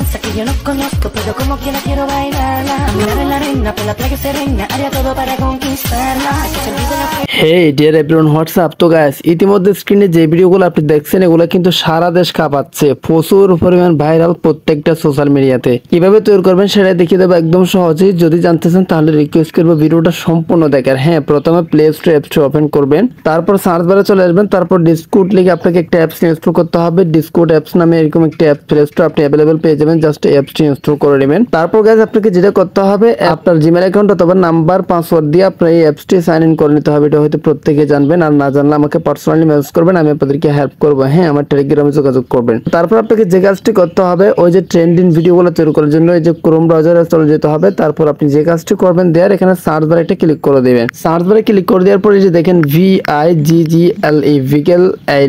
danza que yo no conozco, pero como quiera quiero bailarla. Caminar en la arena, por la playa serena, haría todo para conquistarla. Hay que servir de la fe. Hey dear everyone, what's up? তো guys ইতিমধ্যে স্ক্রিনে যে ভিডিওগুলো আপনি দেখছেন এগুলো কিন্তু সারা দেশ কাঁপাচ্ছে, প্রচুর পরিমাণ ভাইরাল প্রত্যেকটা সোশ্যাল মিডিয়াতে। কিভাবে তৈরি করবেন সেটা দেখিয়ে দেবো একদম সহজেই। যদি জানতে চান তাহলে রিকোয়েস্ট করবো ভিডিওটা সম্পূর্ণ দেখার। হ্যাঁ, প্রথমে প্লে স্টোর অ্যাপসটি ওপেন করবেন, তারপর সার্চ বারে চলে আসবেন, তারপর ডিসকর্ড লিখে আপনাকে একটা অ্যাপস ইনস্টল করতে হবে। ডিসকর্ড অ্যাপস নামে এরকম একটা অ্যাপ প্লে স্টোর আপনি অ্যাভেলেবল পেয়ে যাবেন, জাস্ট অ্যাপসটি ইনস্টল করে নেবেন। তারপর গাইস আপনাকে যেটা করতে হবে, আপনার জিমেল অ্যাকাউন্ট অথবা নাম্বার পাসওয়ার্ড দিয়ে আপনার এই অ্যাপসটি সাইন ইন করে নিতে হবে। এটা হয়তো প্রত্যেকে জানবেন, আর না জানলে আমাকে পার্সোনালি মেসেজ করবেন, আমি আপনাদেরকে হেল্প করবো। হ্যাঁ, আমার টেলিগ্রামে যোগাযোগ করবেন। তারপর আপনাকে যে কাজটি করতে হবে, ওই যে ট্রেন্ডিং ভিডিওগুলো তৈরি করার জন্য এই যে ক্রোম ব্রাউজারে চলে যেতে হবে। তারপর আপনি যে কাজটি করবেন দেয়ার এখানে সার্চ বারে একটা ক্লিক করে দিবেন। সার্চ বারে ক্লিক করে দেওয়ার পরে যে দেখেন VIGGLE ভিগেল আই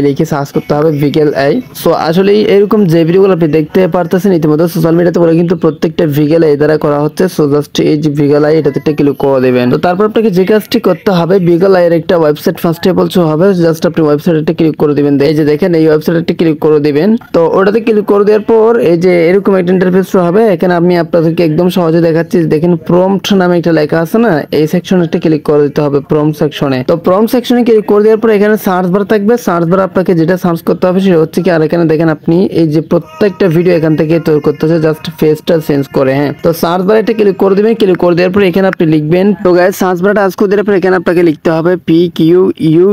লিখে সার্চ করতে হবে, ভিগেল আই। সো আসলে এরকম যে ভিডিওগুলো আপনি দেখতে পারতেছেন ইতিমধ্যে সোশ্যাল মিডিয়াতে বলে কিন্তু প্রত্যেকটা ভিগেল আই দ্বারা করা হচ্ছে। সো জাস্ট এই যে ভিগেল আই এটাতে একটা ক্লিক করে দেবেন। তো তারপর আপনাকে যে কাজটি করতে হবে, ভিগেল আই এর একটা website first of all show হবে, জাস্ট আপনি ওয়েবসাইটে ক্লিক করে দিবেন। এই যে দেখেন এই ওয়েবসাইটে ক্লিক করে দিবেন। তো ওটাতে ক্লিক করে দেওয়ার পর এই যে এরকম একটা ইন্টারফেস শো হবে। এখানে আমি আপনাদেরকে একদম সহজে দেখাচ্ছি। দেখেন প্রম্পট নামে একটা লেখা আছে না, এই সেকশনে একটা ক্লিক করে দিতে হবে, প্রম্পট সেকশনে। তো প্রম্পট সেকশনে ক্লিক করে দেওয়ার পর এখানে সার্চ বার থাকবে। সার্চ বার আপনাকে যেটা সার্চ করতে হবে সেটা হচ্ছে কি, আর এখানে দেখেন আপনি এই যে প্রত্যেকটা ভিডিও এখান থেকে তৈরি করতে হচ্ছে, জাস্ট ফেসটা চেঞ্জ করে। হ্যাঁ, তো সার্চ বারে একটা ক্লিক করে দিবেন। ক্লিক করে দেওয়ার পর এখানে আপনি লিখবেন, তো গাইস সার্চ বারটা আজ করে দেওয়ার পর এখানে আপনাকে লিখতে হবে PQUE,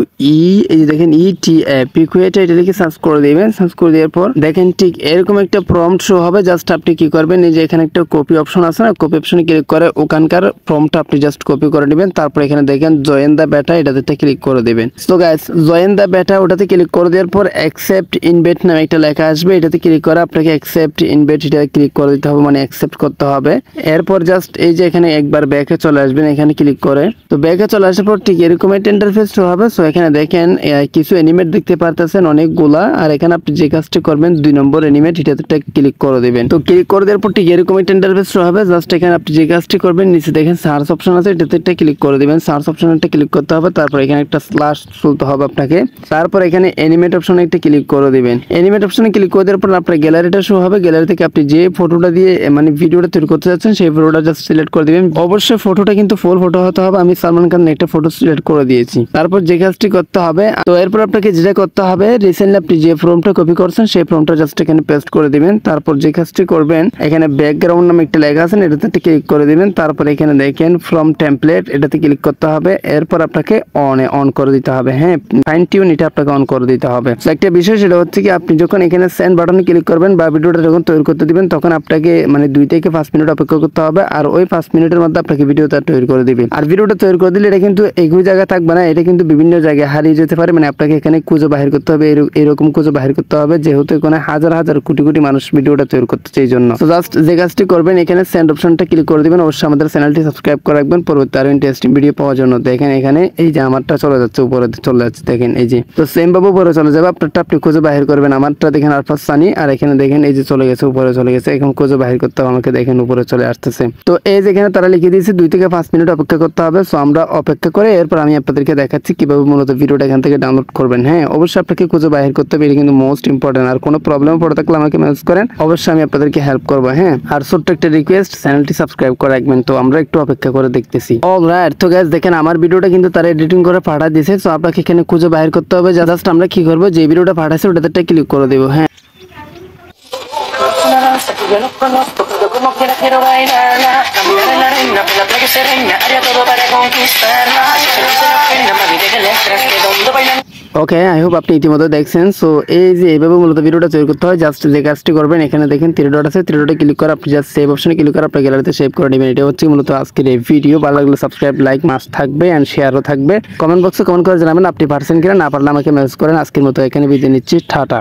এই যে দেখেন ETA, পিকুয়েটা এটা লিখে সার্চ করে দিবেন। সার্চ করে দেওয়ার পর দেখেন ঠিক এরকম একটা প্রম্পট শো হবে। জাস্ট আপনি কি করবেন, এই যে এখানে একটা কপি অপশন আছে না, কপি অপশনে ক্লিক করে ওখানকার প্রম্পটটা আপনি জাস্ট কপি করে নেবেন। তারপর এখানে দেখেন জয়েন দা বেটা, এটাতে ক্লিক করে দিবেন। তো গাইস জয়েন দা বেটা ওটাতে ক্লিক করে দেওয়ার পর অ্যাকসেপ্ট ইনভাইট নামে একটা লেখা আসবে, এটাতে ক্লিক করে আপনাকে অ্যাকসেপ্ট ইনভাইট এটা ক্লিক করে দিতে হবে, মানে অ্যাকসেপ্ট করতে হবে। এরপর জাস্ট এই যে এখানে একবার ব্যাকে চলে আসবেন, এখানে ক্লিক করে। তো ব্যাকে চলে আসার পর ঠিক এরকম একটা ইন্টারফেস শো হবে। সো এখানে দেখেন কিছু অ্যানিমেট দেখতে পারতেছেন অনেকগুলা, আর এখানে আপনি যে কাজটি করবেন 2 নম্বর অ্যানিমেট এটাতে ক্লিক করে দিবেন। তো ক্লিক করে দেওয়ার পর ঠিক এরকম একটা ইন্টারফেস শো হবে। জাস্ট এখানে আপনি যে কাজটি করবেন নিচে দেখেন সার্চ অপশন আছে, এটাতে ক্লিক করে দিবেন। সার্চ অপশনে ক্লিক করতে হবে, তারপর এখানে একটা স্ল্যাশ তুলতে হবে আপনাকে। তারপর এখানে অ্যানিমেট অপশনে একটা ক্লিক করে দিবেন। অ্যানিমেট অপশনে ক্লিক করে দেওয়ার পর আপনার গ্যালারিটা শো হবে। গ্যালারি থেকে আপনি যে ফটোটা দিয়ে মানে ভিডিওটা তৈরি করতে যাচ্ছেন সেই ফটোটা জাস্ট সিলেক্ট করে দিবেন। অবশ্যই ফটোটা কিন্তু ফুল ফটো হতে হবে। আমি সালমান খানের একটা ফটো সিলেক্ট করে দিয়েছি। তারপর যে কাজটি করতে হবে, তো এরপর আপনাকে যেটা করতে হবে, রিসেন্টলি আপনি যে ফর্মটা কপি করছেন সেই ফর্মটা জাস্ট এখানে পেস্ট করে দিবেন। তারপর যে কাজটি করবেন, এখানে ব্যাকগ্রাউন্ড নামে একটা লেখা আছে, এটাতে ক্লিক করে দিবেন। তারপর এখানে দেখেন ফ্রম টেমপ্লেট, এটাতে ক্লিক করতে হবে। এরপর আপনাকে অন করে দিতে হবে। হ্যাঁ, ফাইন টিউন এটা আপনাকে অন করে দিতে হবে। একটা বিষয় সেটা হচ্ছে কি, আপনি যখন এখানে সেন্ড বাটনে ক্লিক করবেন বা ভিডিওটা যখন তৈরি করতে দিবেন তখন আপনাকে মানে 2 থেকে 5 মিনিট অপেক্ষা করতে হবে। আর ওই 5 মিনিটের মধ্যে আপনাকে ভিডিওটা তৈরি করে দিবেন। আর ভিডিওটা তৈরি করে দিলে এটা কিন্তু একই জায়গায় থাকবে না, এটা কিন্তু বিভিন্ন জায়গায় হারিয়ে যেতে পারে। মানে আপনাকে এখানে খুঁজে বাহির করতে হবে, এরকম খুঁজে বাহির করতে হবে, যেহেতু এখানে হাজার হাজার কোটি কোটি মানুষ ভিডিওটা তৈরি করতেছে এই জন্য। তো জাস্ট যে কাজটি করবেন, এখানে সেন্ড অপশনটা ক্লিক করে দিবেন। অবশ্যই আমাদের চ্যানেলটি সাবস্ক্রাইব করে রাখবেন পরবর্তী আরো ইন্টারেস্টিং ভিডিও পাওয়ার জন্য। দেখেন এখানে এই যে আমারটা চলে যাচ্ছে, উপরে চলে যাচ্ছে, দেখেন এই যে। তো সেম ভাবে উপরে চলে যাবে, আপনারটা আপনি খুঁজে বাহির করবেন। আমারটা দেখেন আরফাস সানি, আর এখানে দেখেন এই যে চলে গেছে, উপরে চলে গেছে। এখন খুঁজে বাহির করতে হবে আমাকে, দেখেন উপরে চলে আসতেছে। তো এই যে এখানে তারা লিখে দিয়েছে 2 থেকে 5 মিনিট অপেক্ষা করতে হবে। সো আমরা অপেক্ষা করে এরপর আমি আপনাদেরকে দেখাচ্ছি কিভাবে মূলত ভিডিওটা এখান থেকে ডাউনলোড করবেন। হ্যাঁ, অবশ্যই আপনাকে খুঁজে বাহির করতে হবে, এটা কিন্তু মোস্ট ইম্পর্টেন্ট। আর কোনো প্রবলেম পড়ে থাকলে আমাকে মেসেজ করেন, অবশ্যই আমি আপনাদেরকে হেল্প করবো। হ্যাঁ, আর ছোট্ট একটা রিকোয়েস্ট, চ্যানেলটি সাবস্ক্রাইব করে রাখবেন। তো আমরা একটু অপেক্ষা করে দেখতেছি। অলরাইট, তো গাইস দেখেন আমার ভিডিওটা কিন্তু তারা এডিটিং করে পাঠা দিয়েছে। সো আপনাকে এখানে খুঁজে বাহির করতে হবে। জাস্ট আমরা কি করবো, যে ভিডিওটা পাঠাইছে ওটাতে ক্লিক করে দেবো। হ্যাঁ, Una danza que yo no conozco, pero como quiera quiero bailarla. Caminar en la arena, por la playa serena, haría todo para conquistarla. Hay que servir de la pena, mami, déjale atrás, que donde bailan. Okay, I hope আপনি ইতিমধ্যে দেখছেন। So এই যে এইভাবে মূলত ভিডিওটা তৈরি করতে হয়। জাস্ট যে কাজটি করবেন, এখানে দেখেন 3 ডট আছে, 3 ডটে ক্লিক করে আপনি জাস্ট সেভ অপশনে ক্লিক করে আপনার গ্যালারিতে সেভ করে নেবেন। এটা হচ্ছে মূলত আজকের এই ভিডিও। ভালো লাগলে সাবস্ক্রাইব, লাইক মাস্ট থাকবে, এন্ড শেয়ারও থাকবে। কমেন্ট বক্সে কমেন্ট করে জানাবেন আপনি পারছেন কিনা, না পারলে আমাকে মেসেজ করেন। আজকের মতো এখানে বিদায় নিচ্ছি, টাটা।